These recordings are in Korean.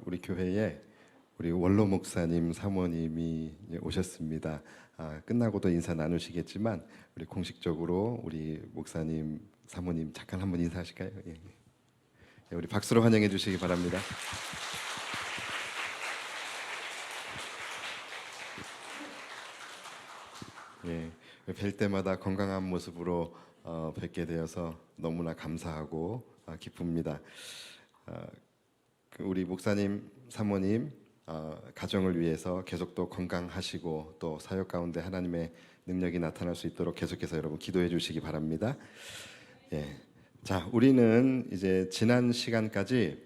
우리 교회에 우리 원로 목사님 사모님이 오셨습니다. 끝나고도 인사 나누시겠지만 우리 공식적으로 우리 목사님 사모님 잠깐 한번 인사하실까요? 예. 우리 박수로 환영해 주시기 바랍니다. 예, 뵐 때마다 건강한 모습으로 뵙게 되어서 너무나 감사하고 기쁩니다. 우리 목사님, 사모님 가정을 위해서 계속 또 건강하시고 또 사역 가운데 하나님의 능력이 나타날 수 있도록 계속해서 여러분 기도해 주시기 바랍니다. 예, 자, 우리는 이제 지난 시간까지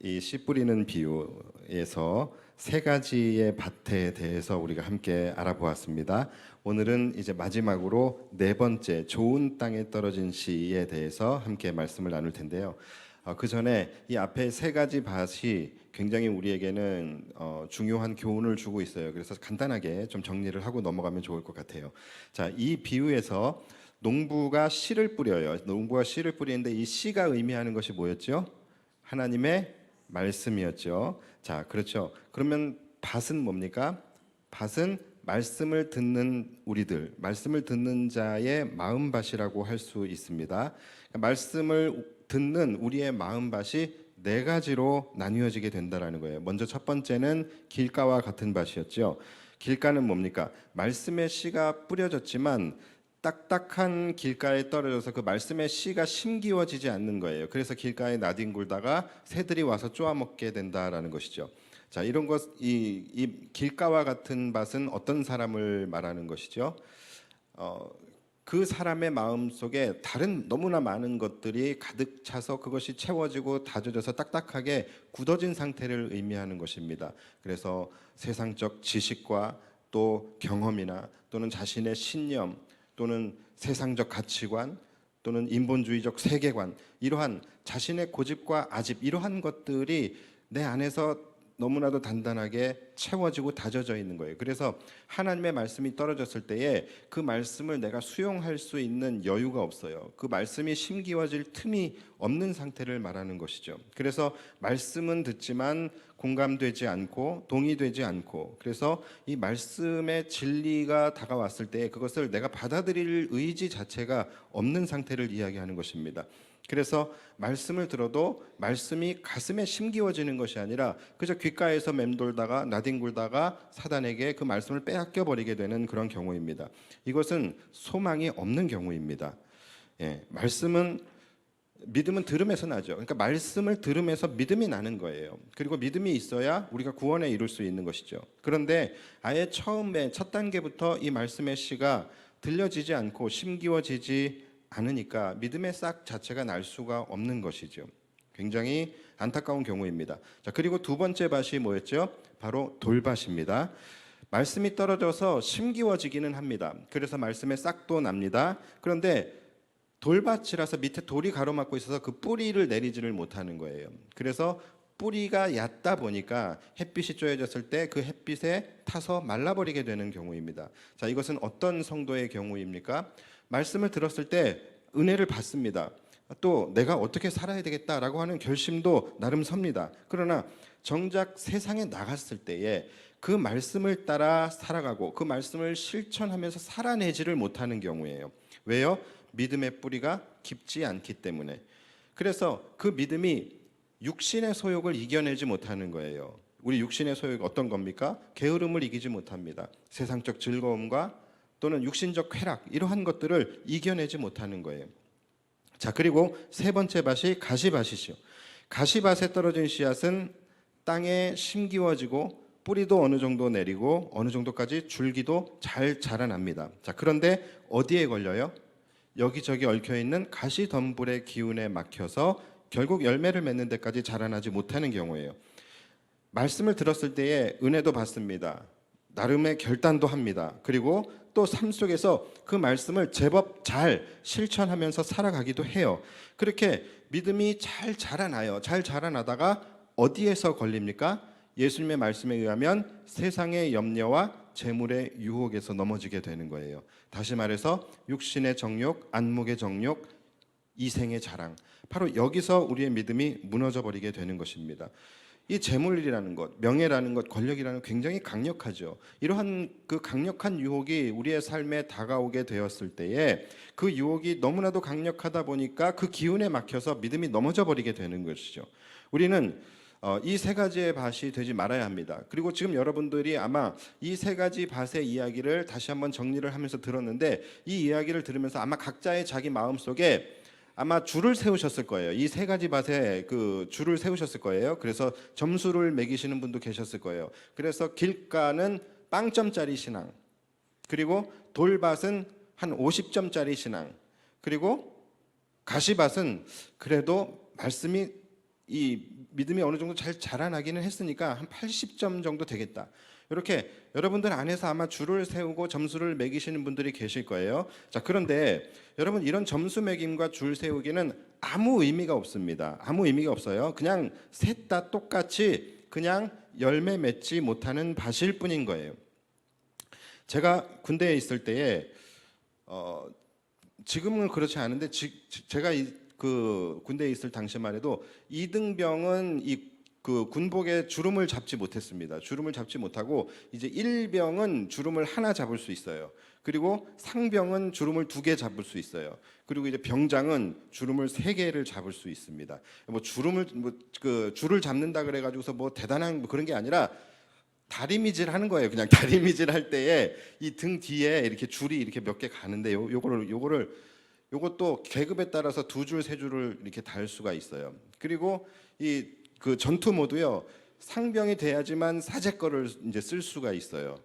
이 씨 뿌리는 비유에서 세 가지의 밭에 대해서 우리가 함께 알아보았습니다. 오늘은 이제 마지막으로 네 번째 좋은 땅에 떨어진 씨에 대해서 함께 말씀을 나눌 텐데요. 그 전에 이 앞에 세 가지 밭이 굉장히 우리에게는 중요한 교훈을 주고 있어요. 그래서 간단하게 좀 정리를 하고 넘어가면 좋을 것 같아요. 자, 이 비유에서 농부가 씨를 뿌려요. 농부가 씨를 뿌리는데 이 씨가 의미하는 것이 뭐였죠? 하나님의 말씀이었죠. 자, 그렇죠. 그러면 밭은 뭡니까? 밭은 말씀을 듣는 우리들, 말씀을 듣는 자의 마음밭이라고 할 수 있습니다. 말씀을 듣는 우리의 마음밭이 네 가지로 나뉘어지게 된다라는 거예요. 먼저 첫 번째는 길가와 같은 밭이었죠. 길가는 뭡니까? 말씀의 씨가 뿌려졌지만 딱딱한 길가에 떨어져서 그 말씀의 씨가 심기워지지 않는 거예요. 그래서 길가에 나뒹굴다가 새들이 와서 쪼아먹게 된다라는 것이죠. 자, 이런 것, 이 길가와 같은 밭은 어떤 사람을 말하는 것이죠? 그 사람의 마음 속에 다른 너무나 많은 것들이 가득 차서 그것이 채워지고 다져져서 딱딱하게 굳어진 상태를 의미하는 것입니다. 그래서 세상적 지식과 또 경험이나 또는 자신의 신념 또는 세상적 가치관 또는 인본주의적 세계관, 이러한 자신의 고집과 아집, 이러한 것들이 내 안에서 너무나도 단단하게 채워지고 다져져 있는 거예요. 그래서 하나님의 말씀이 떨어졌을 때에 그 말씀을 내가 수용할 수 있는 여유가 없어요. 그 말씀이 심기워질 틈이 없는 상태를 말하는 것이죠. 그래서 말씀은 듣지만 공감되지 않고 동의되지 않고, 그래서 이 말씀의 진리가 다가왔을 때 그것을 내가 받아들일 의지 자체가 없는 상태를 이야기하는 것입니다. 그래서 말씀을 들어도 말씀이 가슴에 심기워지는 것이 아니라 그저 귓가에서 맴돌다가 나뒹굴다가 사단에게 그 말씀을 빼앗겨 버리게 되는 그런 경우입니다. 이것은 소망이 없는 경우입니다. 예, 믿음은 들음에서 나죠. 그러니까 말씀을 들음에서 믿음이 나는 거예요. 그리고 믿음이 있어야 우리가 구원에 이룰 수 있는 것이죠. 그런데 아예 처음에 첫 단계부터 이 말씀의 씨가 들려지지 않고 심기워지지 않으니까 믿음의 싹 자체가 날 수가 없는 것이죠. 굉장히 안타까운 경우입니다. 자, 그리고 두 번째 밭이 뭐였죠? 바로 돌밭입니다. 말씀이 떨어져서 심기워지기는 합니다. 그래서 말씀의 싹도 납니다. 그런데 돌밭이라서 밑에 돌이 가로막고 있어서 그 뿌리를 내리지를 못하는 거예요. 그래서 뿌리가 얕다 보니까 햇빛이 쬐어졌을 때 그 햇빛에 타서 말라버리게 되는 경우입니다. 자, 이것은 어떤 성도의 경우입니까? 말씀을 들었을 때 은혜를 받습니다. 또 내가 어떻게 살아야 되겠다라고 하는 결심도 나름 섭니다. 그러나 정작 세상에 나갔을 때에 그 말씀을 따라 살아가고 그 말씀을 실천하면서 살아내지를 못하는 경우예요. 왜요? 믿음의 뿌리가 깊지 않기 때문에. 그래서 그 믿음이 육신의 소욕을 이겨내지 못하는 거예요. 우리 육신의 소욕이 어떤 겁니까? 게으름을 이기지 못합니다. 세상적 즐거움과 또는 육신적 쾌락, 이러한 것들을 이겨내지 못하는 거예요. 자, 그리고 세 번째 밭이 가시밭이죠. 가시밭에 떨어진 씨앗은 땅에 심기워지고 뿌리도 어느 정도 내리고 어느 정도까지 줄기도 잘 자라납니다. 자, 그런데 어디에 걸려요? 여기저기 얽혀있는 가시덤불의 기운에 막혀서 결국 열매를 맺는 데까지 자라나지 못하는 경우예요. 말씀을 들었을 때에 은혜도 받습니다. 나름의 결단도 합니다. 그리고 또 삶 속에서 그 말씀을 제법 잘 실천하면서 살아가기도 해요. 그렇게 믿음이 잘 자라나요. 잘 자라나다가 어디에서 걸립니까? 예수님의 말씀에 의하면 세상의 염려와 재물의 유혹에서 넘어지게 되는 거예요. 다시 말해서 육신의 정욕, 안목의 정욕, 이 생의 자랑. 바로 여기서 우리의 믿음이 무너져 버리게 되는 것입니다. 이 재물이라는 것, 명예라는 것, 권력이라는 것 굉장히 강력하죠. 이러한 그 강력한 유혹이 우리의 삶에 다가오게 되었을 때에 그 유혹이 너무나도 강력하다 보니까 그 기운에 막혀서 믿음이 넘어져 버리게 되는 것이죠. 우리는 이 세 가지의 밭이 되지 말아야 합니다. 그리고 지금 여러분들이 아마 이 세 가지 밭의 이야기를 다시 한번 정리를 하면서 들었는데, 이 이야기를 들으면서 아마 각자의 자기 마음속에 아마 줄을 세우셨을 거예요. 이 세 가지 밭에 그 줄을 세우셨을 거예요. 그래서 점수를 매기시는 분도 계셨을 거예요. 그래서 길가는 빵점짜리 신앙, 그리고 돌밭은 한 50점짜리 신앙, 그리고 가시밭은 그래도 말씀이 이 믿음이 어느 정도 잘 자라나기는 했으니까 한 80점 정도 되겠다. 이렇게 여러분들 안에서 아마 줄을 세우고 점수를 매기시는 분들이 계실 거예요. 자, 그런데 여러분, 이런 점수 매김과 줄 세우기는 아무 의미가 없습니다. 아무 의미가 없어요. 그냥 셋 다 똑같이 그냥 열매 맺지 못하는 밭일 뿐인 거예요. 제가 군대에 있을 때에 지금은 그렇지 않은데 제가 그 군대에 있을 당시만 해도 이등병은 그 군복에 주름을 잡지 못했습니다. 주름을 잡지 못하고 이제 일병은 주름을 하나 잡을 수 있어요. 그리고 상병은 주름을 2개 잡을 수 있어요. 그리고 이제 병장은 주름을 3개를 잡을 수 있습니다. 뭐 주름을 그 줄을 잡는다 그래가지고서 뭐 대단한 뭐 그런 게 아니라 다리미질 하는 거예요. 그냥 다리미질 할 때에 이 등 뒤에 이렇게 줄이 이렇게 몇 개 가는데 요것도 계급에 따라서 2줄, 3줄을 이렇게 달 수가 있어요. 그리고 그 전투 모드요, 상병이 돼야지만 사제거를 이제 쓸 수가 있어요.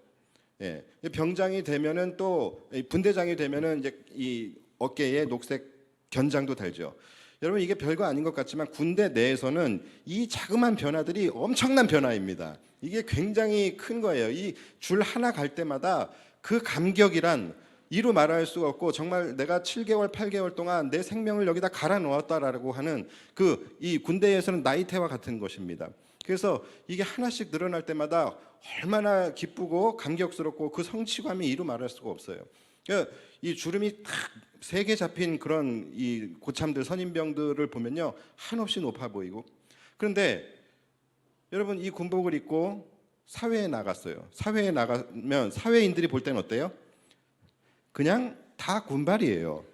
예. 병장이 되면은 또 분대장이 되면은 이제 이 어깨에 녹색 견장도 달죠. 여러분, 이게 별거 아닌 것 같지만 군대 내에서는 이 자그마한 변화들이 엄청난 변화입니다. 이게 굉장히 큰 거예요. 이 줄 하나 갈 때마다 그 감격이란 이루 말할 수가 없고, 정말 내가 7개월, 8개월 동안 내 생명을 여기다 갈아 놓았다라고 하는 이 군대에서는 나이테와 같은 것입니다. 그래서 이게 하나씩 늘어날 때마다 얼마나 기쁘고 감격스럽고 그 성취감이 이루 말할 수가 없어요. 그러니까 이 주름이 딱 3개 잡힌 그런 이 고참들, 선임병들을 보면요, 한없이 높아 보이고. 그런데 여러분, 이 군복을 입고 사회에 나갔어요. 사회에 나가면 사회인들이 볼 때는 어때요? 그냥 다 군발이에요.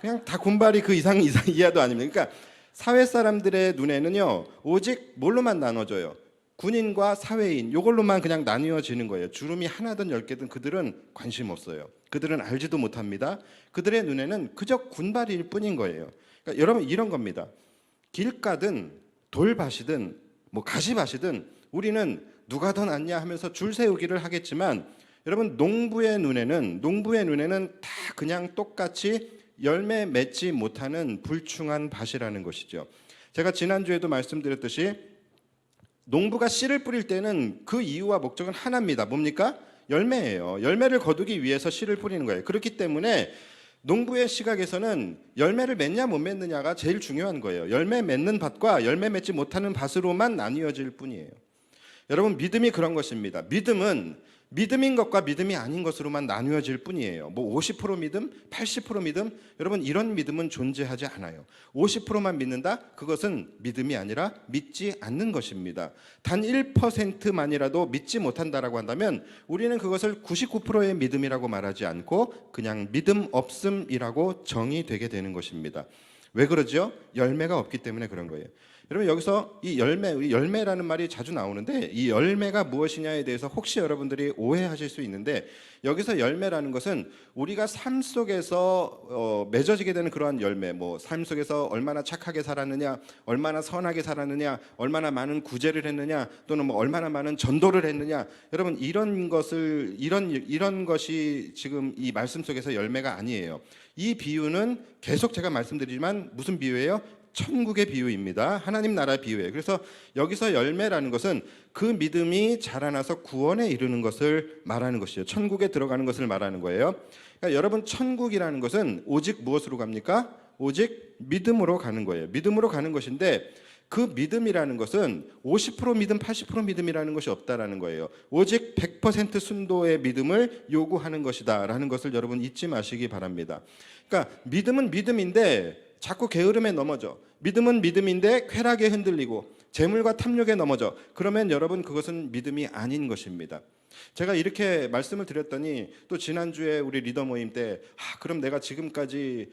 그냥 다 군발이 그 이상 이하도 아닙니다. 그러니까 사회 사람들의 눈에는요, 오직 뭘로만 나눠져요? 군인과 사회인, 이걸로만 그냥 나뉘어지는 거예요. 주름이 하나든 10개든 그들은 관심 없어요. 그들은 알지도 못합니다. 그들의 눈에는 그저 군발일 뿐인 거예요. 그러니까 여러분, 이런 겁니다. 길가든 돌밭이든 뭐 가시밭이든 우리는 누가 더 낫냐 하면서 줄 세우기를 하겠지만, 여러분, 농부의 눈에는 다 그냥 똑같이 열매 맺지 못하는 불충한 밭이라는 것이죠. 제가 지난주에도 말씀드렸듯이 농부가 씨를 뿌릴 때는 그 이유와 목적은 하나입니다. 뭡니까? 열매예요. 열매를 거두기 위해서 씨를 뿌리는 거예요. 그렇기 때문에 농부의 시각에서는 열매를 맺냐 못 맺느냐가 제일 중요한 거예요. 열매 맺는 밭과 열매 맺지 못하는 밭으로만 나뉘어질 뿐이에요. 여러분, 믿음이 그런 것입니다. 믿음은 믿음인 것과 믿음이 아닌 것으로만 나뉘어질 뿐이에요. 뭐 50% 믿음, 80% 믿음, 여러분, 이런 믿음은 존재하지 않아요. 50%만 믿는다? 그것은 믿음이 아니라 믿지 않는 것입니다. 단 1%만이라도 믿지 못한다라고 한다면 우리는 그것을 99%의 믿음이라고 말하지 않고 그냥 믿음 없음이라고 정의되게 되는 것입니다. 왜 그러죠? 열매가 없기 때문에 그런 거예요. 여러분, 여기서 이 열매라는 말이 자주 나오는데, 이 열매가 무엇이냐에 대해서 혹시 여러분들이 오해하실 수 있는데, 여기서 열매라는 것은 우리가 삶 속에서 맺어지게 되는 그러한 열매, 뭐 삶 속에서 얼마나 착하게 살았느냐, 얼마나 선하게 살았느냐, 얼마나 많은 구제를 했느냐, 또는 뭐 얼마나 많은 전도를 했느냐, 여러분, 이런 것이 지금 이 말씀 속에서 열매가 아니에요. 이 비유는 계속 제가 말씀드리지만 무슨 비유예요? 천국의 비유입니다. 하나님 나라 비유예요. 그래서 여기서 열매라는 것은 그 믿음이 자라나서 구원에 이르는 것을 말하는 것이죠. 천국에 들어가는 것을 말하는 거예요. 그러니까 여러분, 천국이라는 것은 오직 무엇으로 갑니까? 오직 믿음으로 가는 거예요. 믿음으로 가는 것인데, 그 믿음이라는 것은 50% 믿음, 80% 믿음이라는 것이 없다라는 거예요. 오직 100% 순도의 믿음을 요구하는 것이다라는 것을 여러분 잊지 마시기 바랍니다. 그러니까 믿음은 믿음인데 자꾸 게으름에 넘어져. 믿음은 믿음인데 쾌락에 흔들리고 재물과 탐욕에 넘어져. 그러면 여러분 그것은 믿음이 아닌 것입니다. 제가 이렇게 말씀을 드렸더니 또 지난주에 우리 리더 모임 때 그럼 내가 지금까지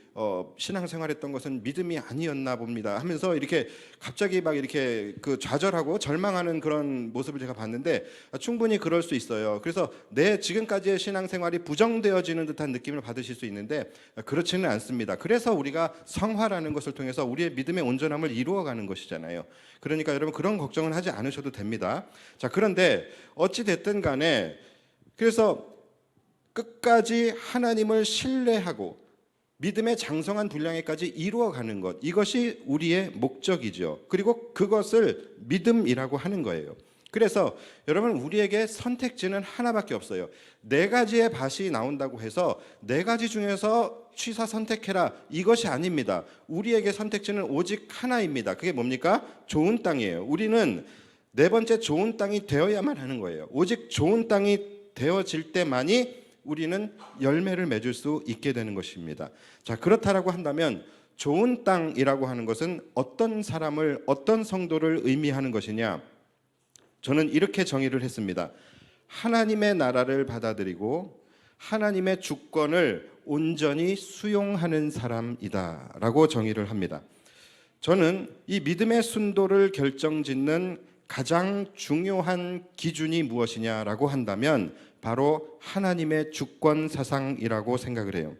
신앙생활했던 것은 믿음이 아니었나 봅니다 하면서 이렇게 갑자기 막 이렇게 그 좌절하고 절망하는 그런 모습을 제가 봤는데 충분히 그럴 수 있어요. 그래서 내 지금까지의 신앙생활이 부정되어지는 듯한 느낌을 받으실 수 있는데 그렇지는 않습니다. 그래서 우리가 성화라는 것을 통해서 우리의 믿음의 온전함을 이루어가는 것이잖아요. 그러니까 여러분 그런 걱정은 하지 않으셔도 됩니다. 자, 그런데 어찌 됐든 간에 그래서 끝까지 하나님을 신뢰하고 믿음의 장성한 분량에까지 이루어가는 것, 이것이 우리의 목적이죠. 그리고 그것을 믿음이라고 하는 거예요. 그래서 여러분 우리에게 선택지는 하나밖에 없어요. 네 가지의 밭이 나온다고 해서 네 가지 중에서 취사 선택해라, 이것이 아닙니다. 우리에게 선택지는 오직 하나입니다. 그게 뭡니까? 좋은 땅이에요. 우리는 네 번째 좋은 땅이 되어야만 하는 거예요. 오직 좋은 땅이 되어질 때만이 우리는 열매를 맺을 수 있게 되는 것입니다. 자, 그렇다라고 한다면 좋은 땅이라고 하는 것은 어떤 사람을, 어떤 성도를 의미하는 것이냐? 저는 이렇게 정의를 했습니다. 하나님의 나라를 받아들이고 하나님의 주권을 온전히 수용하는 사람이다라고 정의를 합니다. 저는 이 믿음의 순도를 결정짓는 가장 중요한 기준이 무엇이냐라고 한다면 바로 하나님의 주권 사상이라고 생각을 해요.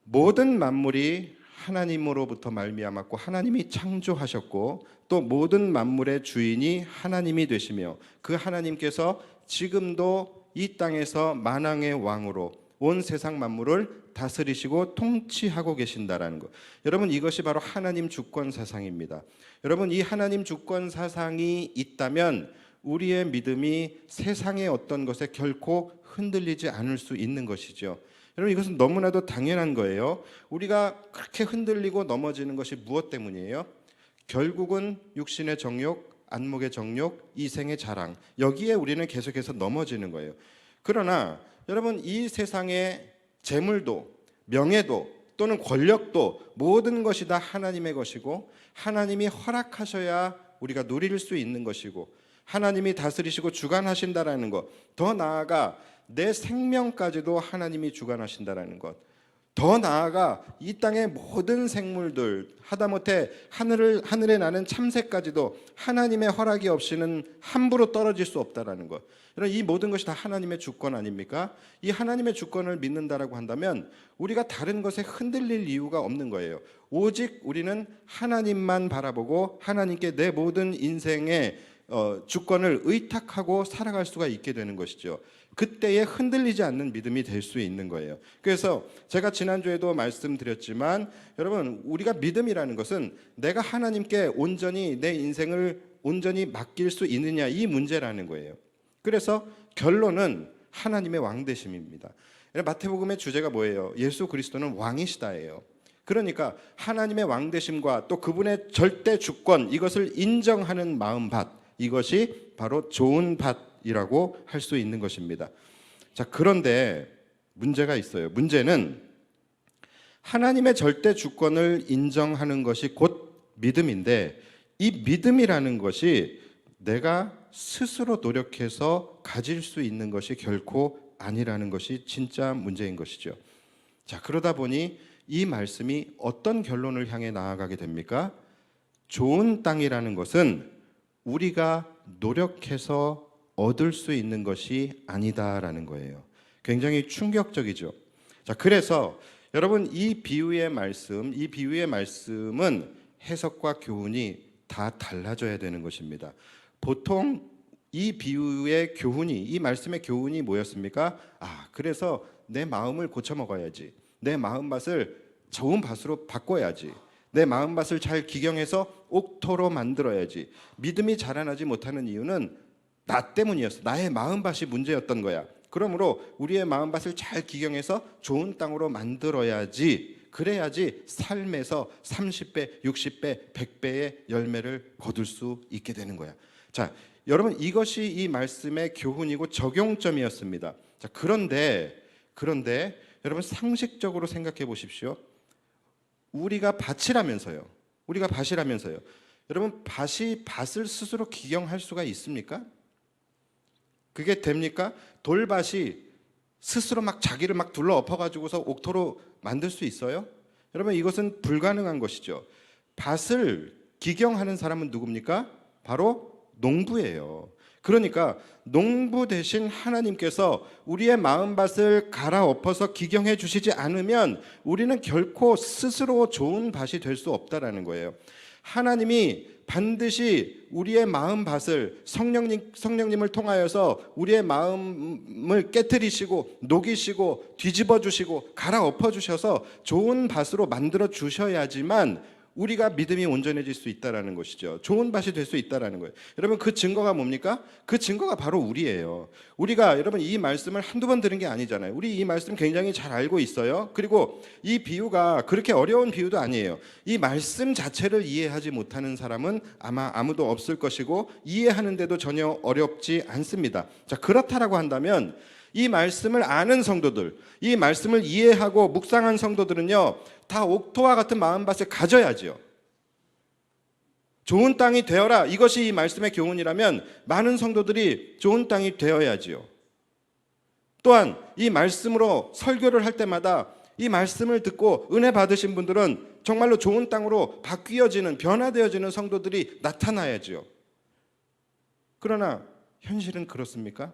모든 만물이 하나님으로부터 말미암았고 하나님이 창조하셨고 또 모든 만물의 주인이 하나님이 되시며 그 하나님께서 지금도 이 땅에서 만왕의 왕으로 온 세상 만물을 다스리시고 통치하고 계신다라는 것. 여러분 이것이 바로 하나님 주권 사상입니다. 여러분 이 하나님 주권 사상이 있다면 우리의 믿음이 세상의 어떤 것에 결코 흔들리지 않을 수 있는 것이죠. 여러분 이것은 너무나도 당연한 거예요. 우리가 그렇게 흔들리고 넘어지는 것이 무엇 때문이에요? 결국은 육신의 정욕, 안목의 정욕, 이생의 자랑, 여기에 우리는 계속해서 넘어지는 거예요. 그러나 여러분 이 세상의 재물도 명예도 또는 권력도 모든 것이 다 하나님의 것이고 하나님이 허락하셔야 우리가 누릴 수 있는 것이고 하나님이 다스리시고 주관하신다라는 것, 더 나아가 내 생명까지도 하나님이 주관하신다라는 것, 더 나아가 이 땅의 모든 생물들, 하다못해 하늘에 나는 참새까지도 하나님의 허락이 없이는 함부로 떨어질 수 없다라는 것. 이 모든 것이 다 하나님의 주권 아닙니까? 이 하나님의 주권을 믿는다라고 한다면 우리가 다른 것에 흔들릴 이유가 없는 거예요. 오직 우리는 하나님만 바라보고 하나님께 내 모든 인생의 주권을 의탁하고 살아갈 수가 있게 되는 것이죠. 그때에 흔들리지 않는 믿음이 될 수 있는 거예요. 그래서 제가 지난주에도 말씀드렸지만 여러분 우리가 믿음이라는 것은 내가 하나님께 온전히 내 인생을 온전히 맡길 수 있느냐, 이 문제라는 거예요. 그래서 결론은 하나님의 왕되심입니다. 마태복음의 주제가 뭐예요? 예수 그리스도는 왕이시다예요. 그러니까 하나님의 왕되심과 또 그분의 절대 주권, 이것을 인정하는 마음밭, 이것이 바로 좋은 밭이라고 할 수 있는 것입니다. 자, 그런데 문제가 있어요. 문제는 하나님의 절대 주권을 인정하는 것이 곧 믿음인데 이 믿음이라는 것이 내가 스스로 노력해서 가질 수 있는 것이 결코 아니라는 것이 진짜 문제인 것이죠. 자, 그러다 보니 이 말씀이 어떤 결론을 향해 나아가게 됩니까? 좋은 땅이라는 것은 우리가 노력해서 얻을 수 있는 것이 아니다라는 거예요. 굉장히 충격적이죠. 자, 그래서 여러분 이 비유의 말씀은 해석과 교훈이 다 달라져야 되는 것입니다. 보통 이 비유의 교훈이, 이 말씀의 교훈이 뭐였습니까? 그래서 내 마음을 고쳐 먹어야지. 내 마음밭을 좋은 밭으로 바꿔야지. 내 마음밭을 잘 기경해서 옥토로 만들어야지. 믿음이 자라나지 못하는 이유는 나 때문이었어. 나의 마음밭이 문제였던 거야. 그러므로 우리의 마음밭을 잘 기경해서 좋은 땅으로 만들어야지. 그래야지 삶에서 30배, 60배, 100배의 열매를 거둘 수 있게 되는 거야. 자, 여러분 이것이 이 말씀의 교훈이고 적용점이었습니다. 자, 그런데 여러분 상식적으로 생각해 보십시오. 우리가 밭이라면서요. 우리가 밭이라면서요. 여러분, 밭이 밭을 스스로 기경할 수가 있습니까? 그게 됩니까? 돌밭이 스스로 막 자기를 막 둘러 엎어가지고서 옥토로 만들 수 있어요? 여러분, 이것은 불가능한 것이죠. 밭을 기경하는 사람은 누굽니까? 바로 농부예요. 그러니까 농부 대신 하나님께서 우리의 마음밭을 갈아엎어서 기경해 주시지 않으면 우리는 결코 스스로 좋은 밭이 될 수 없다라는 거예요. 하나님이 반드시 우리의 마음밭을 성령님을 통하여서 우리의 마음을 깨트리시고 녹이시고 뒤집어 주시고 갈아엎어 주셔서 좋은 밭으로 만들어 주셔야지만 우리가 믿음이 온전해질 수 있다라는 것이죠. 좋은 밭이 될 수 있다라는 거예요. 여러분, 그 증거가 뭡니까? 그 증거가 바로 우리예요. 우리가 여러분 이 말씀을 한두 번 들은 게 아니잖아요. 우리 이 말씀 굉장히 잘 알고 있어요. 그리고 이 비유가 그렇게 어려운 비유도 아니에요. 이 말씀 자체를 이해하지 못하는 사람은 아마 아무도 없을 것이고 이해하는데도 전혀 어렵지 않습니다. 자, 그렇다라고 한다면 이 말씀을 아는 성도들, 이 말씀을 이해하고 묵상한 성도들은요, 다 옥토와 같은 마음밭을 가져야죠. 좋은 땅이 되어라. 이것이 이 말씀의 교훈이라면 많은 성도들이 좋은 땅이 되어야지요. 또한 이 말씀으로 설교를 할 때마다 이 말씀을 듣고 은혜 받으신 분들은 정말로 좋은 땅으로 바뀌어지는, 변화되어지는 성도들이 나타나야지요. 그러나 현실은 그렇습니까?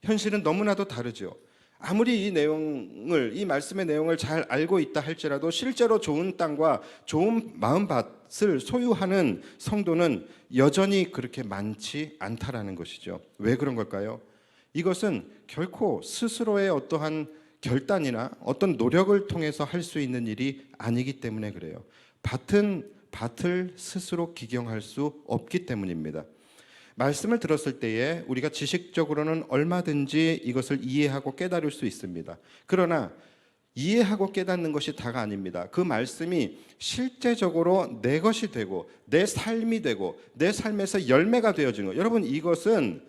현실은 너무나도 다르죠. 아무리 이 말씀의 내용을 잘 알고 있다 할지라도 실제로 좋은 땅과 좋은 마음밭을 소유하는 성도는 여전히 그렇게 많지 않다라는 것이죠. 왜 그런 걸까요? 이것은 결코 스스로의 어떠한 결단이나 어떤 노력을 통해서 할 수 있는 일이 아니기 때문에 그래요. 밭을 스스로 기경할 수 없기 때문입니다. 말씀을 들었을 때에 우리가 지식적으로는 얼마든지 이것을 이해하고 깨달을 수 있습니다. 그러나 이해하고 깨닫는 것이 다가 아닙니다. 그 말씀이 실제적으로 내 것이 되고 내 삶이 되고 내 삶에서 열매가 되어지는 것, 여러분, 이것은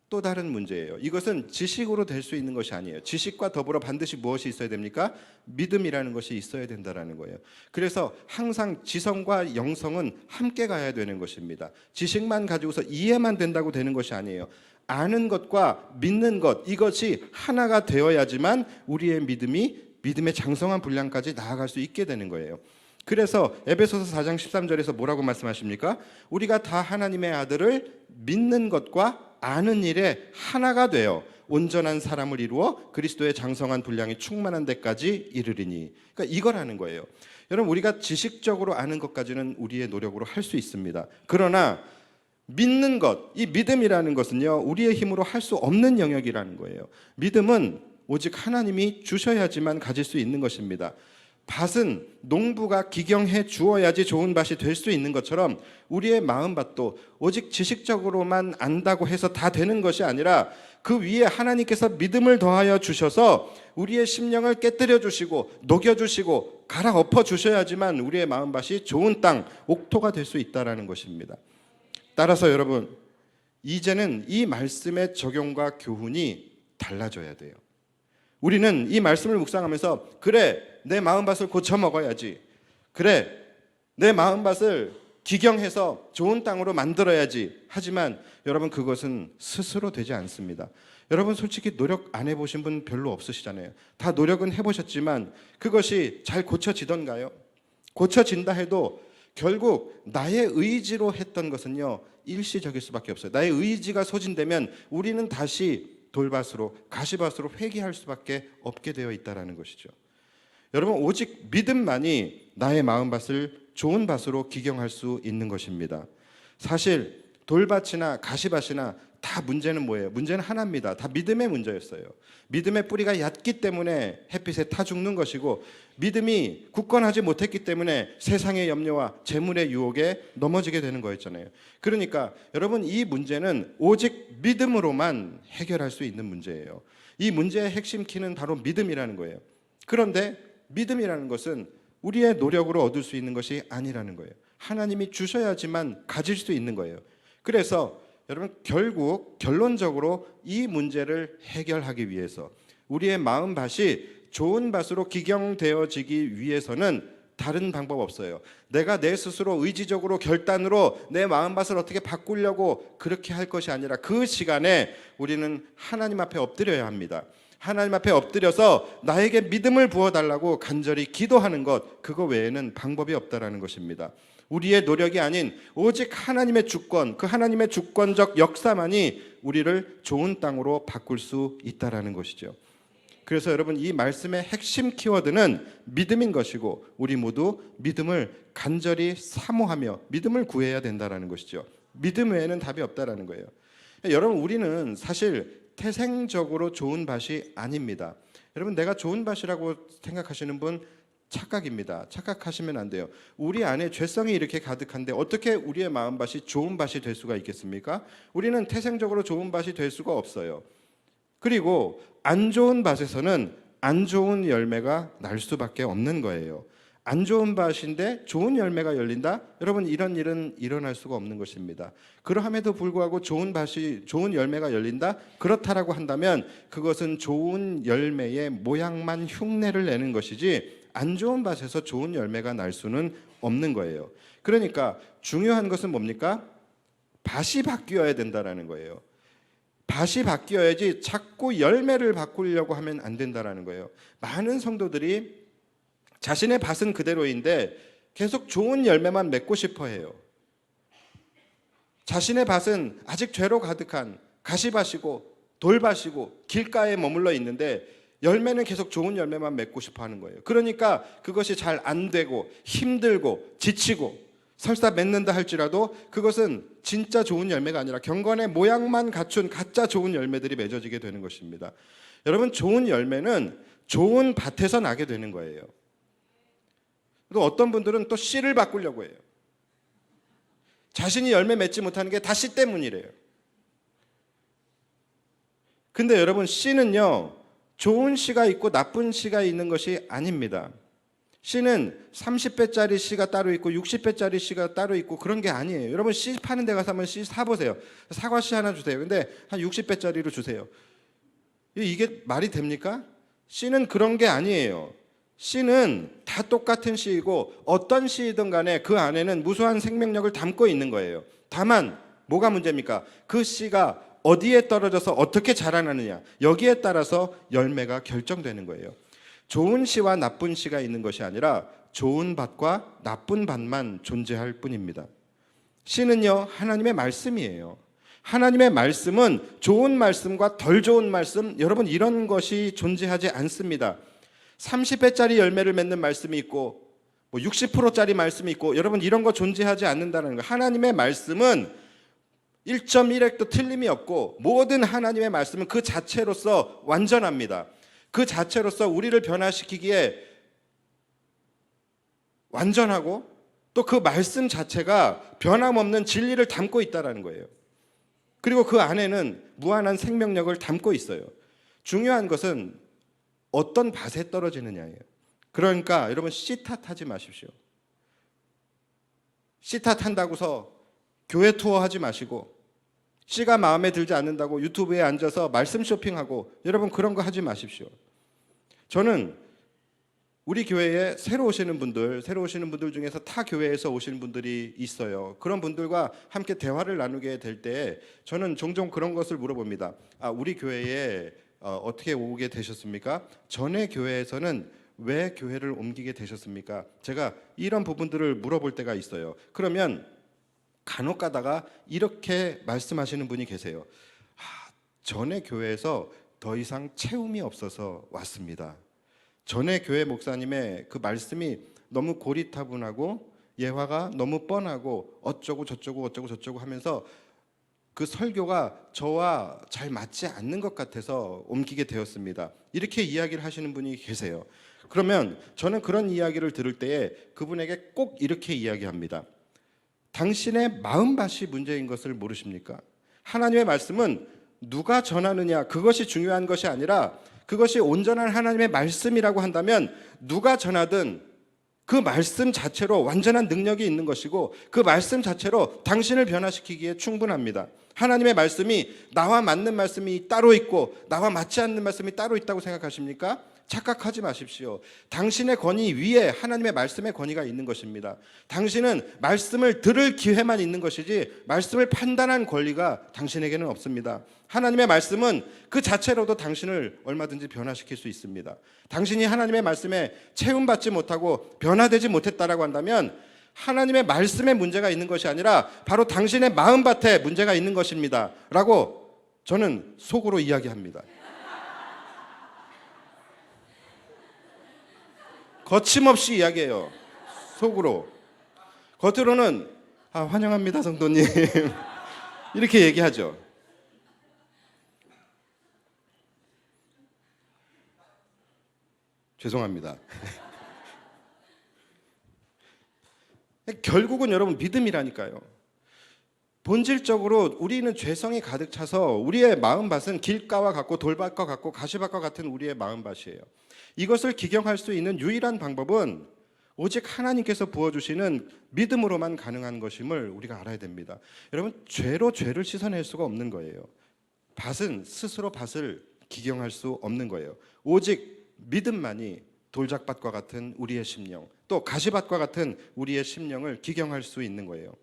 또 다른 문제예요. 이것은 지식으로 될 수 있는 것이 아니에요. 지식과 더불어 반드시 무엇이 있어야 됩니까? 믿음이라는 것이 있어야 된다는 거예요. 그래서 항상 지성과 영성은 함께 가야 되는 것입니다. 지식만 가지고서 이해만 된다고 되는 것이 아니에요. 아는 것과 믿는 것, 이것이 하나가 되어야지만 우리의 믿음의 장성한 분량까지 나아갈 수 있게 되는 거예요. 그래서 에베소서 4장 13절에서 뭐라고 말씀하십니까? 우리가 다 하나님의 아들을 믿는 것과 아는 일에 하나가 되어 온전한 사람을 이루어 그리스도의 장성한 분량이 충만한 데까지 이르리니. 그러니까 이거라는 거예요. 여러분, 우리가 지식적으로 아는 것까지는 우리의 노력으로 할 수 있습니다. 그러나 믿는 것, 이 믿음이라는 것은요, 우리의 힘으로 할 수 없는 영역이라는 거예요. 믿음은 오직 하나님이 주셔야지만 가질 수 있는 것입니다. 밭은 농부가 기경해 주어야지 좋은 밭이 될 수 있는 것처럼 우리의 마음밭도 오직 지식적으로만 안다고 해서 다 되는 것이 아니라 그 위에 하나님께서 믿음을 더하여 주셔서 우리의 심령을 깨뜨려 주시고 녹여 주시고 갈아엎어 주셔야지만 우리의 마음밭이 좋은 땅, 옥토가 될 수 있다는 것입니다. 따라서 여러분, 이제는 이 말씀의 적용과 교훈이 달라져야 돼요. 우리는 이 말씀을 묵상하면서 그래, 내 마음밭을 고쳐 먹어야지. 그래, 내 마음밭을 기경해서 좋은 땅으로 만들어야지. 하지만 여러분, 그것은 스스로 되지 않습니다. 여러분, 솔직히 노력 안 해보신 분 별로 없으시잖아요. 다 노력은 해보셨지만 그것이 잘 고쳐지던가요? 고쳐진다 해도 결국 나의 의지로 했던 것은요, 일시적일 수밖에 없어요. 나의 의지가 소진되면 우리는 다시 돌밭으로, 가시밭으로 회귀할 수밖에 없게 되어 있다는 것이죠. 여러분, 오직 믿음만이 나의 마음밭을 좋은 밭으로 기경할 수 있는 것입니다. 사실 돌밭이나 가시밭이나 다 문제는 뭐예요? 문제는 하나입니다. 다 믿음의 문제였어요. 믿음의 뿌리가 얕기 때문에 햇빛에 타 죽는 것이고, 믿음이 굳건하지 못했기 때문에 세상의 염려와 재물의 유혹에 넘어지게 되는 거였잖아요. 그러니까 여러분, 이 문제는 오직 믿음으로만 해결할 수 있는 문제예요. 이 문제의 핵심 키는 바로 믿음이라는 거예요. 그런데 믿음이라는 것은 우리의 노력으로 얻을 수 있는 것이 아니라는 거예요. 하나님이 주셔야지만 가질 수 있는 거예요. 그래서 여러분, 결국 결론적으로 이 문제를 해결하기 위해서 우리의 마음밭이 좋은 밭으로 기경되어지기 위해서는 다른 방법 없어요. 내가 내 스스로 의지적으로 결단으로 내 마음밭을 어떻게 바꾸려고 그렇게 할 것이 아니라 그 시간에 우리는 하나님 앞에 엎드려야 합니다. 하나님 앞에 엎드려서 나에게 믿음을 부어달라고 간절히 기도하는 것, 그거 외에는 방법이 없다라는 것입니다. 우리의 노력이 아닌 오직 하나님의 주권, 그 하나님의 주권적 역사만이 우리를 좋은 땅으로 바꿀 수 있다라는 것이죠. 그래서 여러분, 이 말씀의 핵심 키워드는 믿음인 것이고 우리 모두 믿음을 간절히 사모하며 믿음을 구해야 된다라는 것이죠. 믿음 외에는 답이 없다라는 거예요. 여러분, 우리는 사실 태생적으로 좋은 밭이 아닙니다. 여러분, 내가 좋은 밭이라고 생각하시는 분 착각입니다. 착각하시면 안 돼요. 우리 안에 죄성이 이렇게 가득한데 어떻게 우리의 마음밭이 좋은 밭이 될 수가 있겠습니까? 우리는 태생적으로 좋은 밭이 될 수가 없어요. 그리고 안 좋은 밭에서는 안 좋은 열매가 날 수밖에 없는 거예요. 안 좋은 밭인데 좋은 열매가 열린다? 여러분, 이런 일은 일어날 수가 없는 것입니다. 그러함에도 불구하고 좋은 열매가 열린다? 그렇다라고 한다면 그것은 좋은 열매의 모양만 흉내를 내는 것이지 안 좋은 밭에서 좋은 열매가 날 수는 없는 거예요. 그러니까 중요한 것은 뭡니까? 밭이 바뀌어야 된다라는 거예요. 밭이 바뀌어야지 자꾸 열매를 바꾸려고 하면 안 된다라는 거예요. 많은 성도들이 자신의 밭은 그대로인데 계속 좋은 열매만 맺고 싶어 해요. 자신의 밭은 아직 죄로 가득한 가시밭이고 돌밭이고 길가에 머물러 있는데 열매는 계속 좋은 열매만 맺고 싶어 하는 거예요. 그러니까 그것이 잘 안 되고 힘들고 지치고 설사 맺는다 할지라도 그것은 진짜 좋은 열매가 아니라 경건의 모양만 갖춘 가짜 좋은 열매들이 맺어지게 되는 것입니다. 여러분, 좋은 열매는 좋은 밭에서 나게 되는 거예요. 또 어떤 분들은 또 씨를 바꾸려고 해요. 자신이 열매 맺지 못하는 게 다 씨 때문이래요. 근데 여러분, 씨는요, 좋은 씨가 있고 나쁜 씨가 있는 것이 아닙니다. 씨는 30배짜리 씨가 따로 있고 60배짜리 씨가 따로 있고 그런 게 아니에요. 여러분, 씨 파는 데 가서 한번 씨 사보세요. 사과 씨 하나 주세요. 근데 한 60배짜리로 주세요. 이게 말이 됩니까? 씨는 그런 게 아니에요. 씨는 다 똑같은 씨이고 어떤 씨이든 간에 그 안에는 무수한 생명력을 담고 있는 거예요. 다만 뭐가 문제입니까? 그 씨가 어디에 떨어져서 어떻게 자라나느냐, 여기에 따라서 열매가 결정되는 거예요. 좋은 씨와 나쁜 씨가 있는 것이 아니라 좋은 밭과 나쁜 밭만 존재할 뿐입니다. 씨는요, 하나님의 말씀이에요. 하나님의 말씀은 좋은 말씀과 덜 좋은 말씀, 여러분, 이런 것이 존재하지 않습니다. 30배짜리 열매를 맺는 말씀이 있고 60%짜리 말씀이 있고, 여러분, 이런 거 존재하지 않는다는 거예요. 하나님의 말씀은 1.1획도 틀림이 없고 모든 하나님의 말씀은 그 자체로서 완전합니다. 그 자체로서 우리를 변화시키기에 완전하고 또 그 말씀 자체가 변함없는 진리를 담고 있다는 거예요. 그리고 그 안에는 무한한 생명력을 담고 있어요. 중요한 것은 어떤 밭에 떨어지느냐예요. 그러니까 여러분, 씨 탓하지 마십시오. 씨 탓한다고서 교회 투어하지 마시고, 씨가 마음에 들지 않는다고 유튜브에 앉아서 말씀 쇼핑하고, 여러분, 그런 거 하지 마십시오. 저는 우리 교회에 새로 오시는 분들 중에서 타 교회에서 오시는 분들이 있어요. 그런 분들과 함께 대화를 나누게 될 때 저는 종종 그런 것을 물어봅니다. 우리 교회에 어떻게 오게 되셨습니까? 전에 교회에서는 왜 교회를 옮기게 되셨습니까? 제가 이런 부분들을 물어볼 때가 있어요. 그러면 간혹 가다가 이렇게 말씀하시는 분이 계세요. 전에 교회에서 더 이상 채움이 없어서 왔습니다. 전에 교회 목사님의 그 말씀이 너무 고리타분하고 예화가 너무 뻔하고 어쩌고 저쩌고 하면서 그 설교가 저와 잘 맞지 않는 것 같아서 옮기게 되었습니다. 이렇게 이야기를 하시는 분이 계세요. 그러면 저는 그런 이야기를 들을 때에 그분에게 꼭 이렇게 이야기합니다. 당신의 마음밭이 문제인 것을 모르십니까? 하나님의 말씀은 누가 전하느냐, 그것이 중요한 것이 아니라 그것이 온전한 하나님의 말씀이라고 한다면 누가 전하든 그 말씀 자체로 완전한 능력이 있는 것이고 그 말씀 자체로 당신을 변화시키기에 충분합니다. 하나님의 말씀이 나와 맞는 말씀이 따로 있고 나와 맞지 않는 말씀이 따로 있다고 생각하십니까? 착각하지 마십시오. 당신의 권위 위에 하나님의 말씀의 권위가 있는 것입니다. 당신은 말씀을 들을 기회만 있는 것이지 말씀을 판단한 권리가 당신에게는 없습니다. 하나님의 말씀은 그 자체로도 당신을 얼마든지 변화시킬 수 있습니다. 당신이 하나님의 말씀에 체험받지 못하고 변화되지 못했다라고 한다면 하나님의 말씀에 문제가 있는 것이 아니라 바로 당신의 마음밭에 문제가 있는 것입니다 라고 저는 속으로 이야기합니다. 거침없이 이야기해요. 속으로. 겉으로는 환영합니다 성도님 이렇게 얘기하죠. 죄송합니다. 결국은 여러분 믿음이라니까요. 본질적으로 우리는 죄성이 가득 차서 우리의 마음밭은 길가와 같고 돌밭과 같고 가시밭과 같은 우리의 마음밭이에요. 이것을 기경할 수 있는 유일한 방법은 오직 하나님께서 부어주시는 믿음으로만 가능한 것임을 우리가 알아야 됩니다. 여러분 죄로 죄를 씻어낼 수가 없는 거예요. 밭은 스스로 밭을 기경할 수 없는 거예요. 오직 믿음만이 돌작밭과 같은 우리의 심령, 또 가시밭과 같은 우리의 심령을 기경할 수 있는 거예요.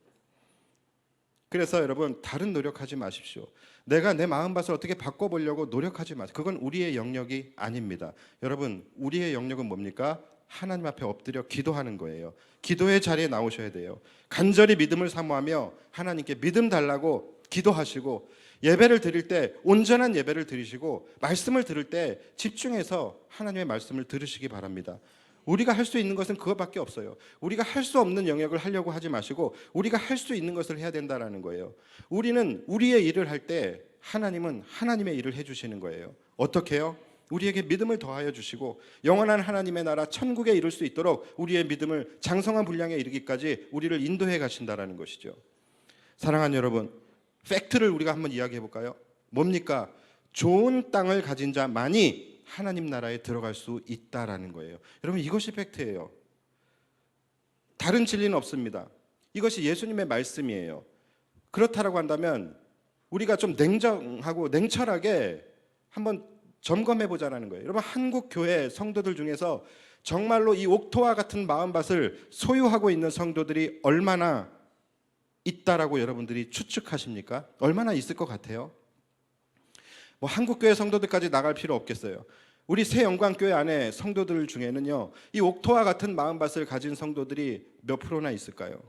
그래서 여러분 다른 노력하지 마십시오. 내가 내 마음밭을 어떻게 바꿔보려고 노력하지 마세요. 그건 우리의 영역이 아닙니다. 여러분 우리의 영역은 뭡니까? 하나님 앞에 엎드려 기도하는 거예요. 기도의 자리에 나오셔야 돼요. 간절히 믿음을 사모하며 하나님께 믿음 달라고 기도하시고, 예배를 드릴 때 온전한 예배를 드리시고, 말씀을 들을 때 집중해서 하나님의 말씀을 들으시기 바랍니다. 우리가 할 수 있는 것은 그것밖에 없어요. 우리가 할 수 없는 영역을 하려고 하지 마시고 우리가 할 수 있는 것을 해야 된다는 거예요. 우리는 우리의 일을 할 때 하나님은 하나님의 일을 해주시는 거예요. 어떻게 해요? 우리에게 믿음을 더하여 주시고 영원한 하나님의 나라 천국에 이룰 수 있도록 우리의 믿음을 장성한 분량에 이르기까지 우리를 인도해 가신다는 것이죠. 사랑하는 여러분, 팩트를 우리가 한번 이야기해 볼까요? 뭡니까? 좋은 땅을 가진 자만이 하나님 나라에 들어갈 수 있다라는 거예요. 여러분 이것이 팩트예요. 다른 진리는 없습니다. 이것이 예수님의 말씀이에요. 그렇다라고 한다면 우리가 좀 냉정하고 냉철하게 한번 점검해 보자라는 거예요. 여러분 한국 교회 성도들 중에서 정말로 이 옥토와 같은 마음밭을 소유하고 있는 성도들이 얼마나 있다라고 여러분들이 추측하십니까? 얼마나 있을 것 같아요? 뭐 한국교회 성도들까지 나갈 필요 없겠어요. 우리 새영광교회 안에 성도들 중에는요, 이 옥토와 같은 마음밭을 가진 성도들이 몇 프로나 있을까요?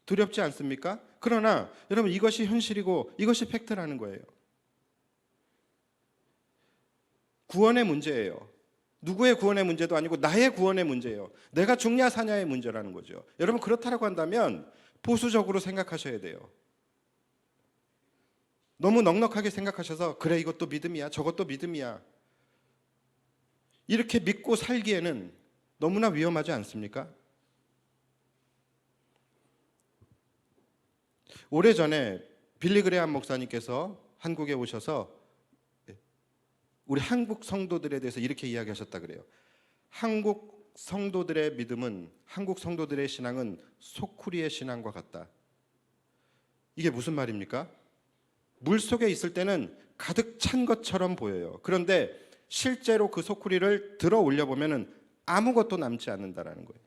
두렵지 않습니까? 그러나 여러분 이것이 현실이고 이것이 팩트라는 거예요. 구원의 문제예요. 누구의 구원의 문제도 아니고 나의 구원의 문제예요. 내가 죽냐 사냐의 문제라는 거죠. 여러분 그렇다고 한다면 보수적으로 생각하셔야 돼요. 너무 넉넉하게 생각하셔서 그래 이것도 믿음이야 저것도 믿음이야 이렇게 믿고 살기에는 너무나 위험하지 않습니까? 오래전에 빌리 그레함 목사님께서 한국에 오셔서 우리 한국 성도들에 대해서 이렇게 이야기하셨다 그래요. 한국 성도들의 믿음은, 한국 성도들의 신앙은 소쿠리의 신앙과 같다. 이게 무슨 말입니까? 물속에 있을 때는 가득 찬 것처럼 보여요. 그런데 실제로 그 소쿠리를 들어 올려보면 아무것도 남지 않는다라는 거예요.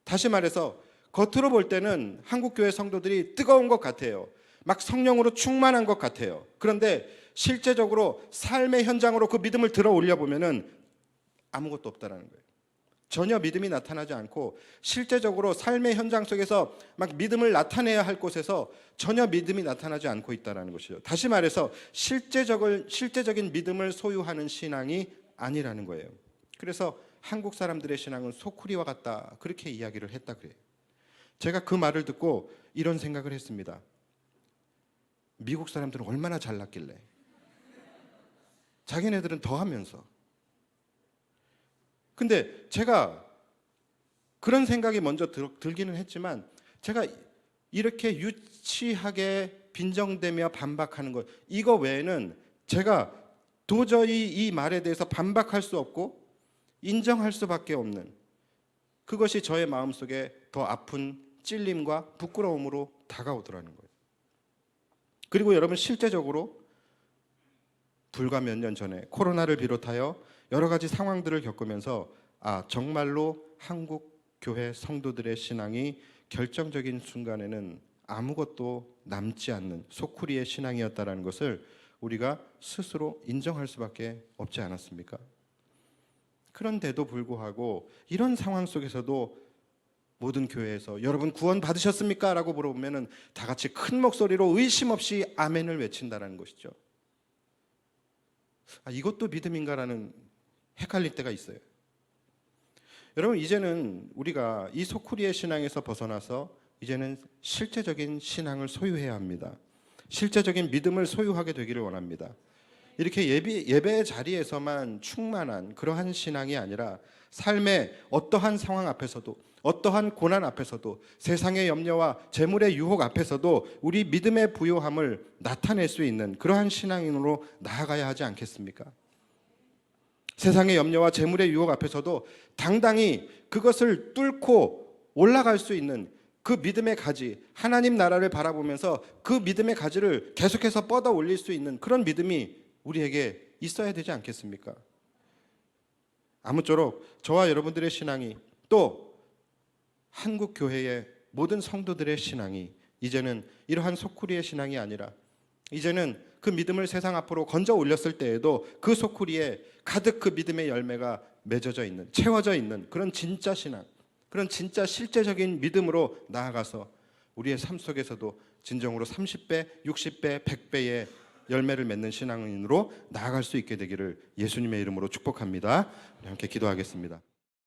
다시 말해서 겉으로 볼 때는 한국교회 성도들이 뜨거운 것 같아요. 막 성령으로 충만한 것 같아요. 그런데 실제적으로 삶의 현장으로 그 믿음을 들어 올려보면 아무것도 없다라는 거예요. 전혀 믿음이 나타나지 않고 실제적으로 삶의 현장 속에서 막 믿음을 나타내야 할 곳에서 전혀 믿음이 나타나지 않고 있다는 것이죠. 다시 말해서 실제적인 믿음을 소유하는 신앙이 아니라는 거예요. 그래서 한국 사람들의 신앙은 소쿠리와 같다 그렇게 이야기를 했다 그래요. 제가 그 말을 듣고 이런 생각을 했습니다. 미국 사람들은 얼마나 잘났길래 자기네들은 더 하면서. 근데 제가 그런 생각이 먼저 들기는 했지만 제가 이렇게 유치하게 빈정대며 반박하는 것, 이거 외에는 제가 도저히 이 말에 대해서 반박할 수 없고 인정할 수밖에 없는, 그것이 저의 마음속에 더 아픈 찔림과 부끄러움으로 다가오더라는 거예요. 그리고 여러분 실제적으로 불과 몇 년 전에 코로나를 비롯하여 여러 가지 상황들을 겪으면서 정말로 한국 교회 성도들의 신앙이 결정적인 순간에는 아무것도 남지 않는 소쿠리의 신앙이었다는 것을 우리가 스스로 인정할 수밖에 없지 않았습니까? 그런데도 불구하고 이런 상황 속에서도 모든 교회에서 여러분 구원 받으셨습니까? 라고 물어보면 다 같이 큰 목소리로 의심 없이 아멘을 외친다는 것이죠. 이것도 믿음인가라는 헷갈릴 때가 있어요. 여러분, 이제는 우리가 이 소쿠리의 신앙에서 벗어나서 이제는 실제적인 신앙을 소유해야 합니다. 실제적인 믿음을 소유하게 되기를 원합니다. 이렇게 예배의 자리에서만 충만한 그러한 신앙이 아니라 삶의 어떠한 상황 앞에서도, 어떠한 고난 앞에서도, 세상의 염려와 재물의 유혹 앞에서도 우리 믿음의 부요함을 나타낼 수 있는 그러한 신앙인으로 나아가야 하지 않겠습니까? 세상의 염려와 재물의 유혹 앞에서도 당당히 그것을 뚫고 올라갈 수 있는 그 믿음의 가지, 하나님 나라를 바라보면서 그 믿음의 가지를 계속해서 뻗어 올릴 수 있는 그런 믿음이 우리에게 있어야 되지 않겠습니까? 아무쪼록 저와 여러분들의 신앙이, 또 한국 교회의 모든 성도들의 신앙이 이제는 이러한 소쿠리의 신앙이 아니라 이제는 그 믿음을 세상 앞으로 건져 올렸을 때에도 그 소쿠리에 가득 그 믿음의 열매가 맺어져 있는, 채워져 있는 그런 진짜 신앙, 그런 진짜 실제적인 믿음으로 나아가서 우리의 삶 속에서도 진정으로 30배, 60배, 100배의 열매를 맺는 신앙인으로 나아갈 수 있게 되기를 예수님의 이름으로 축복합니다. 함께 기도하겠습니다.